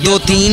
2-3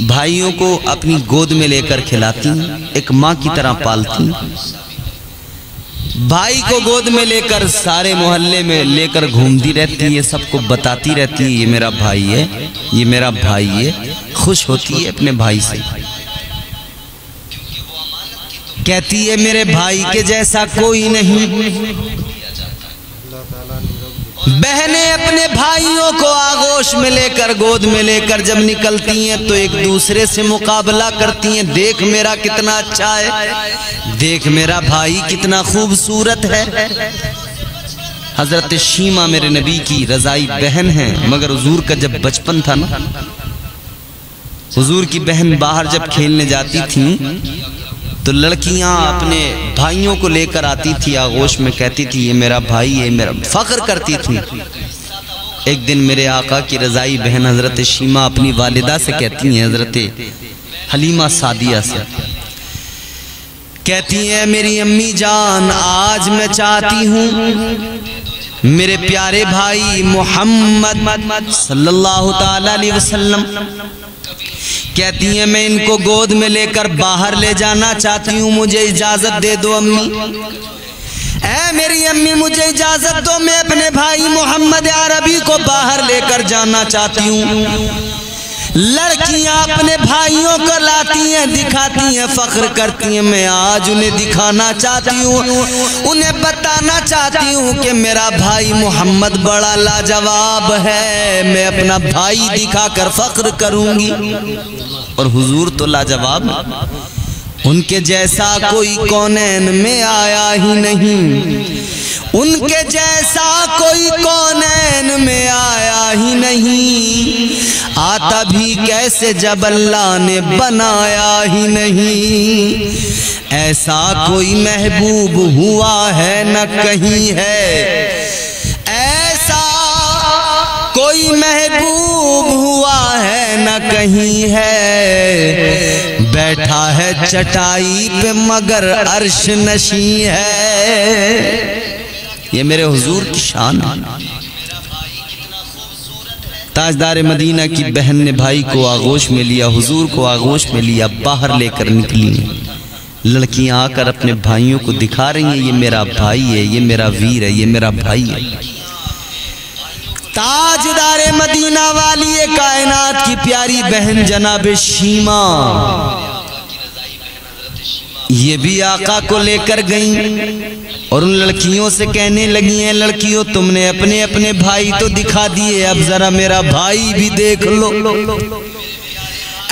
بھائیوں کو اپنی گود میں لے کر کھلاتی ہیں، ایک ماں کی طرح پالتی ہیں۔ بھائی کو گود میں لے کر سارے محلے میں لے کر گھومتی رہتی ہے، سب کو بتاتی رہتی ہے یہ میرا بھائی ہے، یہ میرا بھائی ہے، خوش ہوتی ہے اپنے بھائی سے، کہتی ہے میرے بھائی کے جیسا کوئی نہیں۔ بہنیں اپنے بھائیوں کو آغوش میں لے کر گود میں لے کر جب نکلتی ہیں تو ایک دوسرے سے مقابلہ کرتی ہیں، دیکھ میرا کتنا اچھا ہے، دیکھ میرا بھائی کتنا خوبصورت ہے۔ حضرت شیمہ میرے نبی کی رضائی بہن ہیں، مگر حضور کا جب بچپن تھا نا، حضور کی بہن باہر جب کھیلنے جاتی تھیں تو لڑکیاں اپنے بھائیوں کو لے کر آتی تھی آغوش میں، کہتی تھی یہ میرا بھائی ہے، میرا فخر کرتی تھی۔ ایک دن میرے آقا کی رضائی بہن حضرت شیمہ اپنی والدہ سے کہتی ہیں، حضرت حلیمہ سعدیہ سے کہتی ہیں میری امی جان آج میں چاہتی ہوں میرے پیارے بھائی محمد صلی اللہ تعالی علیہ وسلم، کہتی ہیں میں ان کو گود میں لے کر باہر لے جانا چاہتی ہوں، مجھے اجازت دے دو امی۔ اے میری امی مجھے اجازت دو، میں اپنے بھائی محمد عربی کو باہر لے کر جانا چاہتی ہوں۔ لڑکیاں اپنے بھائیوں کو لاتی ہیں، دکھاتی ہیں، فخر کرتی ہیں، میں آج انہیں دکھانا چاہتی ہوں، انہیں بتانا چاہتی ہوں کہ میرا بھائی محمد بڑا لاجواب ہے، میں اپنا بھائی دکھا کر فخر کروں گی۔ اور حضور تو لاجواب ہے، ان کے جیسا کوئی کونین میں آیا ہی نہیں، ان کے جیسا کوئی کونین میں آیا ہی نہیں، آتا بھی کیسے جب اللہ نے بنایا ہی نہیں، ایسا کوئی محبوب ہوا ہے نہ کہیں ہے، ایسا کوئی محبوب ہوا ہے نہ کہیں ہے، بیٹھا ہے چٹائی پہ مگر عرش نشیں ہے۔ یہ میرے حضور کی شان ہے۔ تاجدار مدینہ کی بہن نے بھائی کو آغوش میں لیا، حضور کو آغوش میں لیا، باہر لے کر نکلی ہیں۔ لڑکیاں آ کر اپنے بھائیوں کو دکھا رہی ہیں یہ میرا بھائی ہے، یہ میرا ویر ہے، یہ میرا بھائی ہے۔ تاجدار مدینہ والی کائنات کی پیاری بہن جناب شیمہ یہ بھی آقا کو لے کر گئیں اور ان لڑکیوں سے کہنے لگی ہیں لڑکیوں تم نے اپنے اپنے بھائی تو دکھا دیے، اب ذرا میرا بھائی بھی دیکھ لو،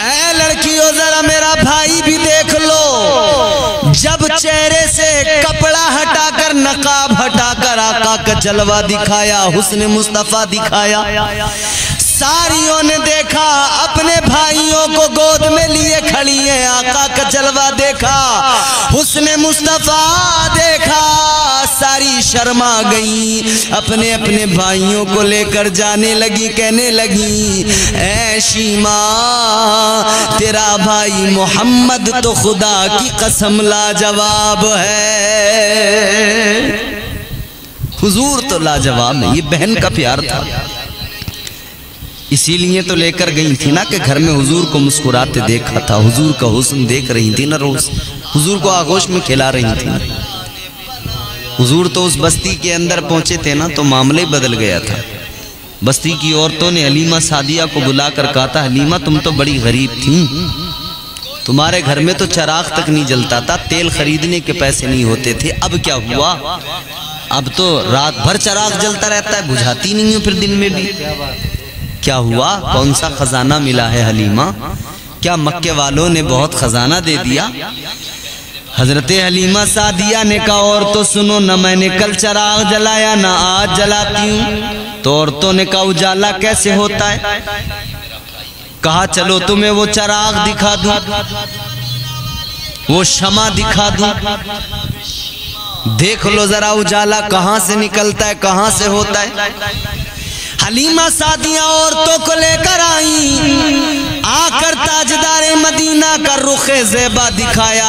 اے لڑکیوں ذرا میرا بھائی بھی دیکھ لو۔ جب چہرے سے کپڑا ہٹا کر نقاب ہٹا کر آقا کا جلوہ دکھایا، حسن مصطفیٰ دکھایا، ساریوں نے دیکھا، اپنے بھائیوں کو گود میں لیے کھڑی ہیں، آقا کا جلوہ دیکھا، حسن مصطفیٰ دیکھا، ساری شرما گئی، اپنے اپنے بھائیوں کو لے کر جانے لگی، کہنے لگی اے شیمہ تیرا بھائی محمد تو خدا کی قسم لاجواب ہے۔ حضور تو لاجواب ہے، یہ بہن کا پیار تھا، اسی لیے تو لے کر گئی تھی نا کہ گھر میں حضور کو مسکراتے دیکھا تھا، حضور کا حسن دیکھ رہی تھی نا، روز حضور کو آغوش میں کھلا رہی تھی نا۔ حضور تو اس بستی کے اندر پہنچے تھے نا تو معاملہ ہی بدل گیا تھا۔ بستی کی عورتوں نے حلیمہ سعدیہ کو بلا کر کہا تھا حلیمہ تم تو بڑی غریب تھیں، تمہارے گھر میں تو چراغ تک نہیں جلتا تھا، تیل خریدنے کے پیسے نہیں ہوتے تھے، اب کیا ہوا؟ اب تو رات بھر چراغ جلتا رہتا ہے، بجھاتی نہیں ہوں پھر دن میں بھی، کیا ہوا؟ کون سا خزانہ ملا ہے حلیمہ؟ کیا مکے والوں نے بہت خزانہ دے دیا؟ حضرت حلیمہ سعدیہ نے کہا اور تو سنو، نہ میں نے کل چراغ جلایا نہ آج جلاتی ہوں۔ تو عورتوں نے کہا اجالا کیسے ہوتا ہے؟ کہا چلو تمہیں وہ چراغ دکھا دوں، وہ شمع دکھا دوں، دیکھ لو ذرا اجالا کہاں سے نکلتا ہے، کہاں سے ہوتا ہے۔ حلیمہ سعدیہ عورتوں کو لے کر آئیں، آ کر تاجدار مدینہ کا رخ زیبا دکھایا،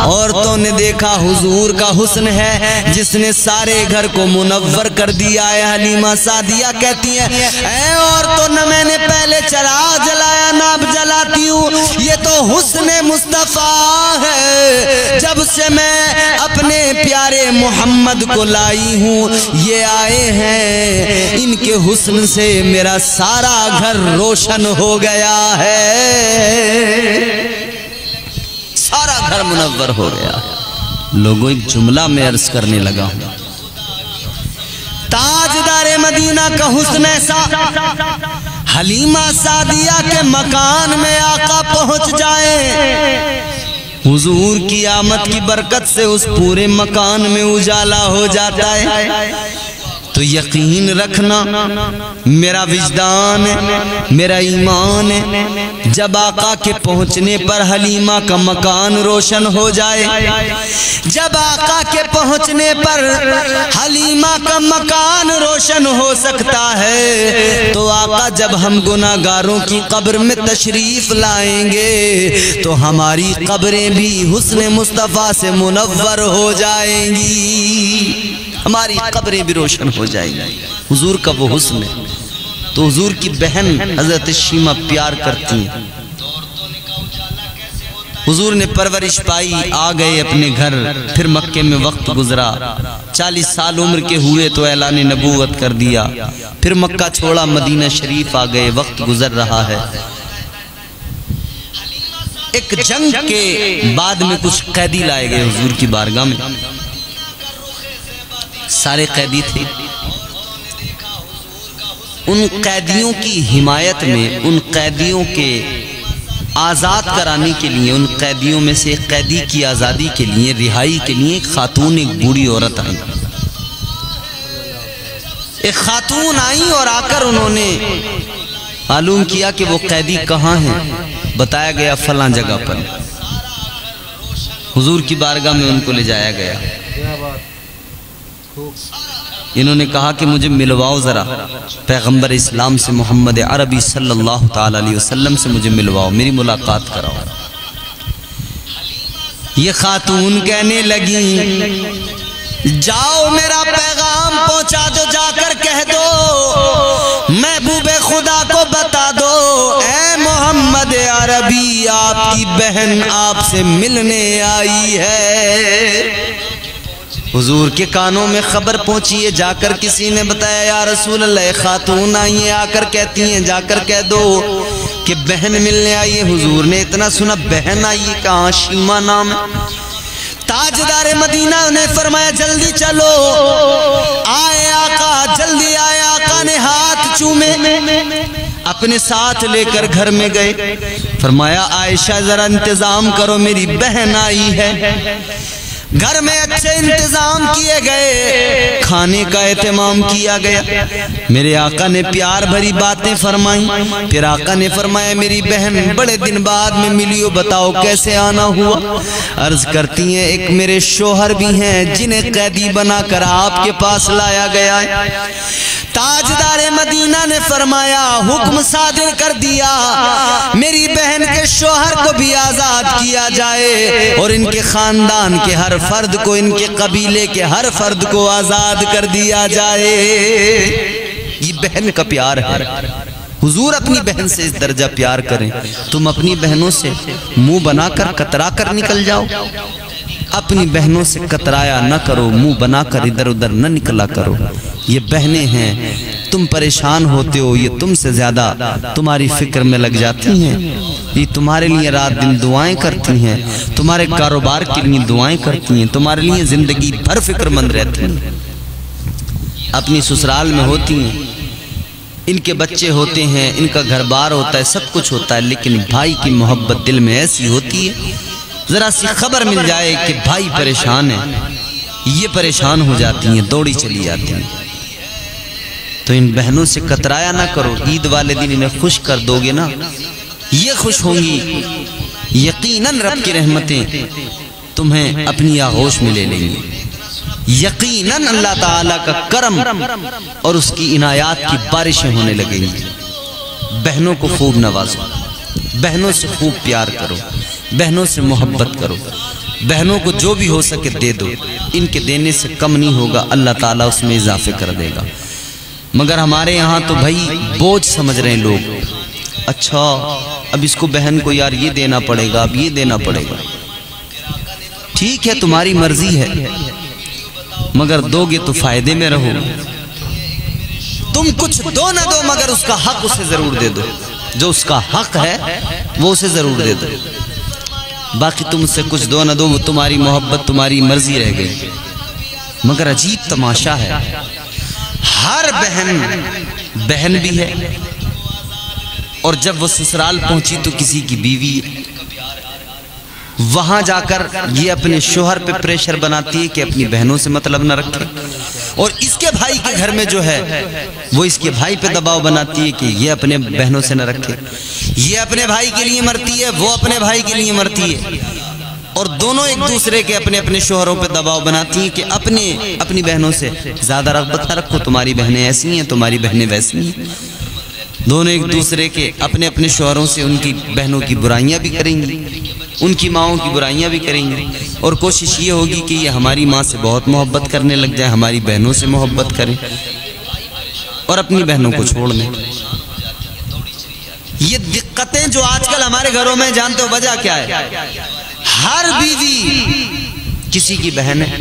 عورتوں نے دیکھا حضور کا حسن ہے جس نے سارے گھر کو منور کر دیا ہے۔ حلیمہ سعدیہ کہتی ہیں اے عورتوں، نہ میں نے پہلے چراغ جلایا نہ اب جلاتی ہوں، یہ تو حسن مصطفیٰ ہے، جب سے میں اپنے پیارے محمد کو لائی ہوں یہ آئے ہیں، ان کے حسن سے میرا سارا گھر روشن ہو گیا ہے، سارا گھر منور ہو گیا۔ لوگوں ایک جملہ میں عرض کرنے لگا ہوں، تاجدار مدینہ کا حسن ایسا، حلیمہ سعدیہ کے مکان میں آقا پہنچ جائیں، حضور کی آمد کی برکت سے اس پورے مکان میں اجالا ہو جاتا ہے، تو یقین رکھنا میرا وجدان میرا ایمان، جب آقا کے پہنچنے پر حلیمہ کا مکان روشن ہو جائے، جب آقا کے پہنچنے پر حلیمہ کا مکان روشن ہو سکتا ہے، تو آقا جب ہم گناہگاروں کی قبر میں تشریف لائیں گے تو ہماری قبریں بھی حسن مصطفیٰ سے منور ہو جائیں گی، ہماری قبریں بھی روشن ہو جائیں گی۔ حضور کا وہ حسن ہے، تو حضور کی بہن حضرت شیمہ پیار کرتی ہیں، حضور نے پرورش پائی، آ گئے اپنے گھر، پھر مکے میں وقت گزرا، 40 سال عمر کے ہوئے تو اعلان نبوت کر دیا، پھر مکہ چھوڑا، مدینہ شریف آ گئے، وقت گزر رہا ہے۔ ایک جنگ کے بعد میں کچھ قیدی لائے گئے حضور کی بارگاہ میں، سارے قیدی تھے، ان قیدیوں کی حمایت میں، ان قیدیوں کے آزاد کرانے کے لیے، ان قیدیوں میں سے ایک قیدی کی آزادی کے لیے، رہائی کے لیے ایک خاتون، ایک بوڑھی عورت آئی، ایک خاتون آئی اور آ کر انہوں نے معلوم کیا کہ وہ قیدی کہاں ہیں، بتایا گیا فلاں جگہ پر، حضور کی بارگاہ میں ان کو لے جایا گیا، انہوں نے کہا کہ مجھے ملواؤ ذرا پیغمبر اسلام سے، محمد عربی صلی اللہ تعالی علیہ وسلم سے مجھے ملواؤ، میری ملاقات کراؤ۔ یہ خاتون کہنے لگی جاؤ میرا پیغام پہنچا دو، جا کر کہہ دو محبوب خدا کو بتا دو اے محمد عربی آپ کی بہن آپ سے ملنے آئی ہے۔ حضور کے کانوں میں خبر پہنچی ہے، جا کر کسی نے بتایا یا رسول اللہ خاتون آئی ہیں، آ کر کہتی ہیں جا کر کہہ دو کہ بہن ملنے آئی ہے۔ حضور نے اتنا سنا بہن آئی ہے، کہاں شیمہ نام ہے۔ تاجدار مدینہ نے فرمایا جلدی چلو، آئے آقا، جلدی آئے آقا نے ہاتھ چومے، اپنے ساتھ لے کر گھر میں گئے، فرمایا عائشہ ذرا انتظام کرو میری بہن آئی ہے۔ گھر میں اچھے انتظام کیے گئے، کھانے کا اہتمام کیا گیا، میرے آقا نے پیار بھری باتیں فرمائیں، پھر آقا نے فرمایا میری بہن بڑے دن بعد میں ملی ہو، بتاؤ کیسے آنا ہوا؟ عرض کرتی ہیں ایک میرے شوہر بھی ہیں جنہیں قیدی بنا کر آپ کے پاس لایا گیا ہے۔ تاجدار مدینہ نے فرمایا حکم صادر کر دیا میری بہن کے شوہر کو بھی آزاد کیا جائے اور ان کے خاندان کے ہر فرد کو، ان کے قبیلے کے ہر فرد کو آزاد کر دیا جائے۔ یہ بہن کا پیار ہے، حضور اپنی بہن سے اس درجہ پیار کریں، تم اپنی بہنوں سے منہ بنا کر کترا کر نکل جاؤ، اپنی بہنوں سے کترایا نہ کرو، منہ بنا کر ادھر ادھر نہ نکلا کرو۔ یہ بہنیں ہیں، تم پریشان ہوتے ہو، یہ تم سے زیادہ تمہاری فکر میں لگ جاتی ہیں، یہ تمہارے لیے رات دن دعائیں کرتی ہیں، تمہارے کاروبار کے لیے دعائیں کرتی ہیں، تمہارے لیے زندگی بھر فکر مند رہتی ہیں۔ اپنی سسرال میں ہوتی ہیں، ان کے بچے ہوتے ہیں، ان کا گھر بار ہوتا ہے، سب کچھ ہوتا ہے، لیکن بھائی کی محبت دل میں ایسی ہوتی ہے، ذرا سی خبر مل جائے کہ بھائی پریشان ہے، یہ پریشان ہو جاتی ہیں، دوڑی چلی جاتی ہیں۔ تو ان بہنوں سے کترایا نہ کرو، عید والے دن انہیں خوش کر دو گے نا، یہ خوش ہوں گی، یقیناً رب کی رحمتیں تمہیں اپنی آغوش میں لے لیں گی، یقیناً اللہ تعالیٰ کا کرم اور اس کی عنایات کی بارشیں ہونے لگیں گی۔ بہنوں کو خوب نوازو، بہنوں سے خوب پیار کرو، بہنوں سے محبت کرو، بہنوں کو جو بھی ہو سکے دے دو، ان کے دینے سے کم نہیں ہوگا، اللہ تعالیٰ اس میں اضافے کر دے گا۔ مگر ہمارے یہاں تو بھائی بوجھ سمجھ رہے ہیں لوگ، اچھا اب اس کو بہن کو یار یہ دینا پڑے گا، اب یہ دینا پڑے گا۔ ٹھیک ہے تمہاری مرضی ہے، مگر دو گے تو فائدے میں رہو۔ تم کچھ دو نہ دو مگر اس کا حق اسے ضرور دے دو، جو اس کا حق ہے وہ اسے ضرور دے دو۔ باقی تم سے کچھ دو نہ دو، وہ تمہاری محبت تمہاری مرضی رہ گئی۔ مگر عجیب تماشا ہے، ہر بہن بہن بھی ہے، اور جب وہ سسرال پہنچی تو کسی کی بیوی ہے، وہاں جا کر یہ اپنے شوہر پہ پریشر بناتی ہے کہ اپنی بہنوں سے مطلب نہ رکھے، اور اس کے بھائی کے گھر میں جو ہے وہ اس کے بھائی پہ دباؤ بناتی ہے کہ یہ اپنے بہنوں سے نہ رکھے۔ یہ اپنے بھائی کے لیے مرتی ہے، وہ اپنے بھائی کے لیے مرتی ہے، اور دونوں ایک دوسرے کے اپنے اپنے شوہروں پہ دباؤ بناتی ہیں کہ اپنی بہنوں سے زیادہ رغبت نہ رکھو، تمہاری بہنیں ایسی ہیں، تمہاری بہنیں ویسی ہیں۔ دونوں ایک دوسرے کے اپنے اپنے شوہروں سے ان کی بہنوں کی برائیاں بھی کریں گی، ان کی ماؤں کی برائیاں بھی کریں گی، اور کوشش یہ ہوگی کہ یہ ہماری ماں سے بہت محبت کرنے لگ جائے، ہماری بہنوں سے محبت کریں اور اپنی بہنوں کو چھوڑ دیں۔ یہ دقتیں جو آج کل ہمارے گھروں میں، جانتے ہو وجہ کیا ہے؟ ہر بیوی کسی کی بہن ہے۔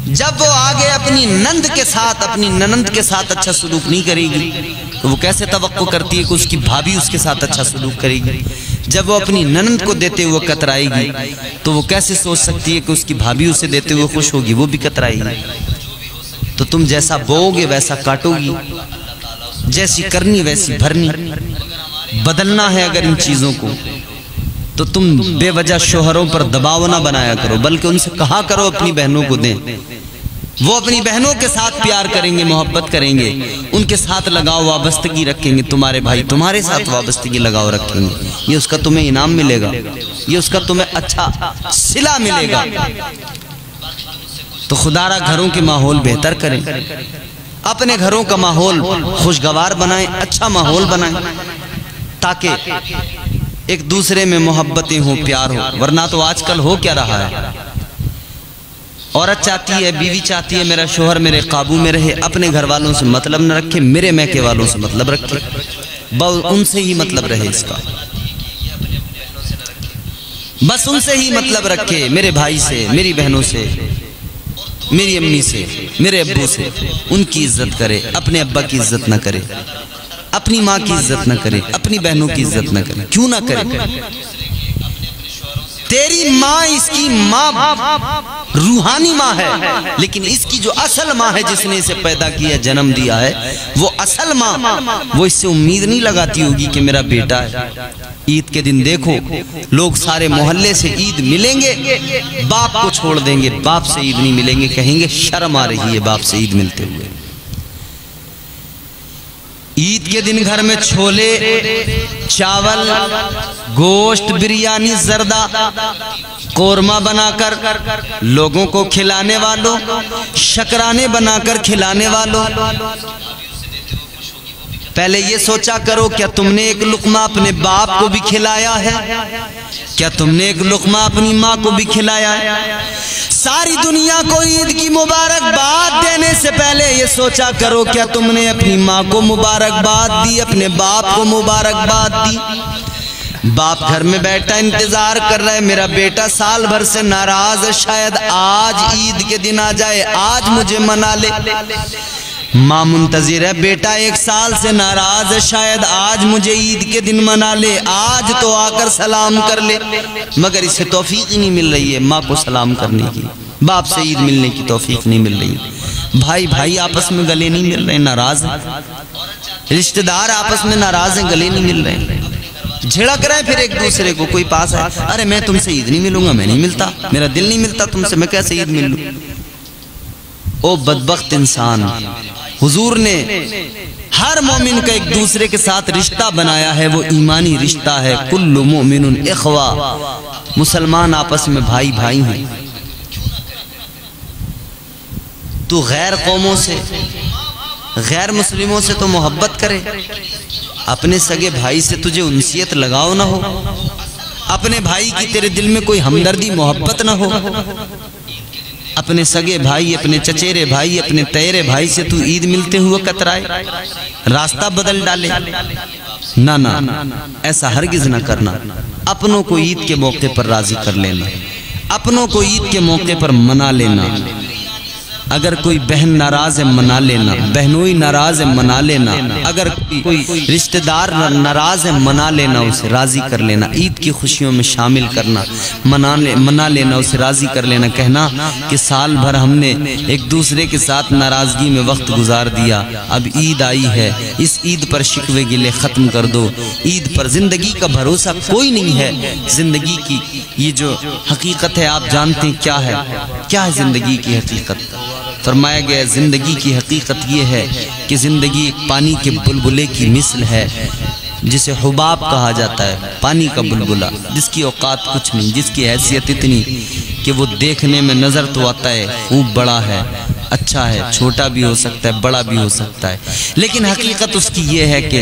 جب وہ آگے اپنی نند کے ساتھ اچھا سلوک نہیں کرے گی تو وہ کیسے توقع کرتی ہے کہ اس کی بھابھی اس کے ساتھ اچھا سلوک کرے گی؟ جب وہ اپنی نند کو دیتے ہوئے کترائے گی تو وہ کیسے سوچ سکتی ہے کہ اس کی بھابھی اسے دیتے ہوئے خوش ہوگی، وہ بھی کترائے گی؟ تو تم جیسا بوؤ گے ویسا کاٹو گی، جیسی کرنی ویسی بھرنی۔ بدلنا ہے اگر ان چیزوں کو تو تم بے وجہ شوہروں پر دباؤ نہ بنایا کرو، بلکہ ان سے کہا کرو اپنی بہنوں کو دیں۔ وہ اپنی بہنوں کے ساتھ پیار کریں گے، محبت کریں گے، ان کے ساتھ لگاؤ وابستگی رکھیں گے، تمہارے بھائی تمہارے ساتھ وابستگی لگاؤ رکھیں گے، یہ اس کا تمہیں انعام ملے گا، یہ اس کا تمہیں اچھا صلہ ملے گا۔ تو خدا را گھروں کے ماحول بہتر کریں، اپنے گھروں کا ماحول خوشگوار بنائیں، اچھا ماحول بنائیں، تاکہ ایک دوسرے میں محبتیں ہوں، پیار ہو۔ ورنہ تو آج کل ہو کیا رہا ہے، عورت چاہتی ہے، بیوی چاہتی ہے میرا شوہر میرے قابو میں رہے، اپنے گھر والوں سے مطلب نہ رکھے، میرے میکے والوں سے مطلب رکھے، بس ان سے ہی مطلب رہے، اس کا بس ان سے ہی مطلب رکھے، میرے بھائی سے، میری بہنوں سے، میری امی سے، میرے ابو سے، ان کی عزت کرے، اپنے ابا کی عزت نہ کرے، اپنی ماں کی عزت نہ کرے، اپنی بہنوں کی عزت نہ کرے۔ کیوں نہ کرے؟ تیری ماں، اس کی ماں روحانی ماں ہے، لیکن اس کی جو اصل ماں ہے جس نے اسے پیدا کیا، جنم دیا ہے، وہ اصل ماں وہ اس سے امید نہیں لگاتی ہوگی کہ میرا بیٹا ہے۔ عید کے دن دیکھو لوگ سارے محلے سے عید ملیں گے، باپ کو چھوڑ دیں گے، باپ سے عید نہیں ملیں گے، کہیں گے شرم آ رہی ہے باپ سے عید ملتے ہوئے۔ عید کے دن گھر میں چھولے، چاول، گوشت، بریانی، زردہ، قورمہ بنا کر لوگوں کو کھلانے والوں، شکرانے بنا کر کھلانے والوں، پہلے یہ سوچا کرو کیا تم نے ایک لقمہ اپنے باپ کو بھی کھلایا ہے؟ کیا تم نے ایک لقمہ اپنی ماں کو بھی کھلایا ہے؟ ساری دنیا کو عید کی مبارکباد دینے سے پہلے یہ سوچا کرو کیا تم نے اپنی ماں کو مبارکباد دی، اپنے باپ کو مبارکباد دی؟ باپ گھر میں بیٹھا انتظار کر رہا ہے، میرا بیٹا سال بھر سے ناراض ہے، شاید آج عید کے دن آ جائے، آج مجھے منا لے۔ ماں منتظر ہے، بیٹا 1 سال سے ناراض ہے، شاید آج مجھے عید کے دن منا لے، آج تو آ کر سلام کر لے، مگر اسے توفیق ہی نہیں مل رہی ہے ماں کو سلام کرنے کی، باپ سے عید ملنے کی توفیق نہیں مل رہی، بھائی آپس میں گلے نہیں مل رہے، ناراض ہیں، رشتہ دار آپس میں ناراض ہیں، گلے نہیں مل رہے، جھڑک رہے ہیں پھر ایک دوسرے کو، کوئی پاس ہے، ارے میں تم سے عید نہیں ملوں گا، میں نہیں ملتا، میرا دل نہیں ملتا تم سے، میں کیسے عید مل لوں؟ او بدبخت انسان، حضور نے ہر مومن کا ایک دوسرے کے ساتھ رشتہ بنایا ہے، وہ ایمانی رشتہ ہے، کل مومن اخوا، مسلمان آپس میں بھائی بھائی ہیں۔ تو غیر قوموں سے، غیر مسلموں سے تو محبت کرے، اپنے سگے بھائی سے تجھے انسیت لگاؤ نہ ہو، اپنے بھائی کی تیرے دل میں کوئی ہمدردی محبت نہ ہو، اپنے سگے بھائی، اپنے چچیرے بھائی، اپنے تیرے بھائی سے تو عید ملتے ہوئے کترائے، راستہ بدل ڈالے۔ نہ ایسا ہرگز نہ کرنا۔ اپنوں کو عید کے موقع پر راضی کر لینا، اپنوں کو عید کے موقع پر منا لینا۔ اگر کوئی بہن ناراض ہے منا لینا، بہنوئی ناراض ہے منا لینا، اگر کوئی رشتہ دار ناراض ہے منا لینا، اسے راضی کر لینا، عید کی خوشیوں میں شامل کرنا، منا لینا، اسے راضی کر لینا۔ کہنا کہ سال بھر ہم نے ایک دوسرے کے ساتھ ناراضگی میں وقت گزار دیا، اب عید آئی ہے، اس عید پر شکوے گلے ختم کر دو۔ عید پر زندگی کا بھروسہ کوئی نہیں ہے۔ زندگی کی یہ جو حقیقت ہے آپ جانتے ہیں کیا ہے؟ کیا ہے زندگی کی حقیقت؟ فرمایا گیا زندگی کی حقیقت یہ ہے کہ زندگی ایک پانی کے بلبلے کی مثل ہے، جسے حباب کہا جاتا ہے، پانی کا بلبلا، جس کی اوقات کچھ نہیں، جس کی حیثیت اتنی کہ وہ دیکھنے میں نظر تو آتا ہے خوب بڑا ہے، اچھا ہے، چھوٹا بھی ہو سکتا ہے، بڑا بھی ہو سکتا ہے، لیکن حقیقت اس کی یہ ہے کہ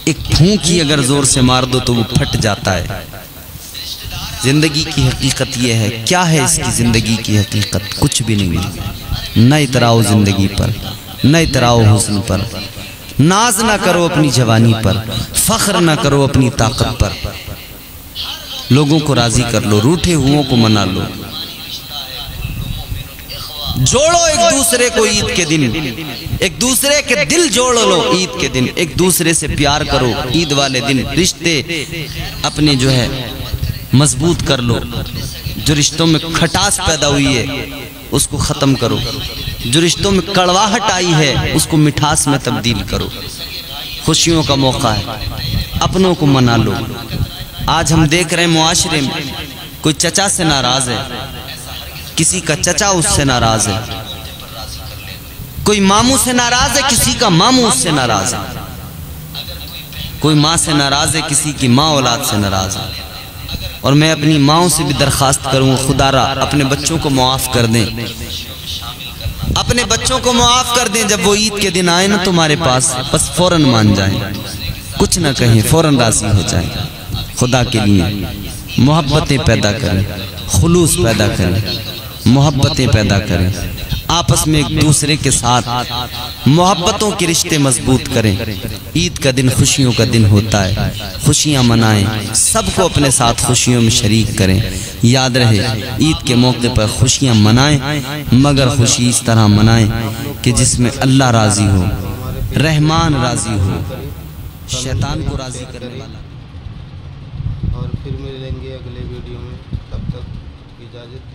ایک پھونک ہی اگر زور سے مار دو تو وہ پھٹ جاتا ہے۔ زندگی کی حقیقت یہ ہے۔ کیا ہے اس کی زندگی کی حقیقت؟ کچھ بھی نہیں ہے۔ نہ اتراؤ زندگی پر، نہ اتراؤ حسن پر، ناز نہ کرو اپنی جوانی پر، فخر نہ کرو اپنی طاقت پر۔ لوگوں کو راضی کر لو، روٹھے ہوئوں کو منا لو، جوڑو ایک دوسرے کو عید کے دن، ایک دوسرے کے دل جوڑ لو عید کے دن، ایک دوسرے سے پیار کرو عید والے دن، رشتے اپنے جو ہے مضبوط کر لو۔ جو رشتوں میں کھٹاس پیدا ہوئی ہے اس کو ختم کرو، جو رشتوں میں کڑواہٹ آئی ہے اس کو مٹھاس میں تبدیل کرو۔ خوشیوں کا موقع ہے، اپنوں کو منا لو۔ آج ہم دیکھ رہے ہیں معاشرے میں کوئی چچا سے ناراض ہے، کسی کا چچا اس سے ناراض ہے، کوئی ماموں سے ناراض ہے، کسی کا ماموں اس سے ناراض ہے، کوئی ماں سے ناراض ہے، کسی کی ماں اولاد سے ناراض ہے۔ اور میں اپنی ماؤں سے بھی درخواست کروں خدا را اپنے بچوں کو معاف کر دیں، اپنے بچوں کو معاف کر دیں۔ جب وہ عید کے دن آئے نا تمہارے پاس، بس فوراً مان جائیں، کچھ نہ کہیں، فوراً راضی ہو جائیں۔ خدا کے لیے محبتیں پیدا کریں، خلوص پیدا کریں، محبتیں پیدا کریں، آپس میں ایک دوسرے کے ساتھ محبتوں کے رشتے مضبوط کریں۔ عید کا دن خوشیوں کا دن ہوتا ہے، خوشیاں منائیں، سب کو اپنے ساتھ خوشیوں میں شریک کریں۔ یاد رہے عید کے موقع پر خوشیاں منائیں، مگر خوشی اس طرح منائیں کہ جس میں اللہ راضی ہو، رحمان راضی ہو، شیطان کو راضی کرنے والا۔ اور پھر ملیں گے اگلے ویڈیو میں، تب تک اجازت۔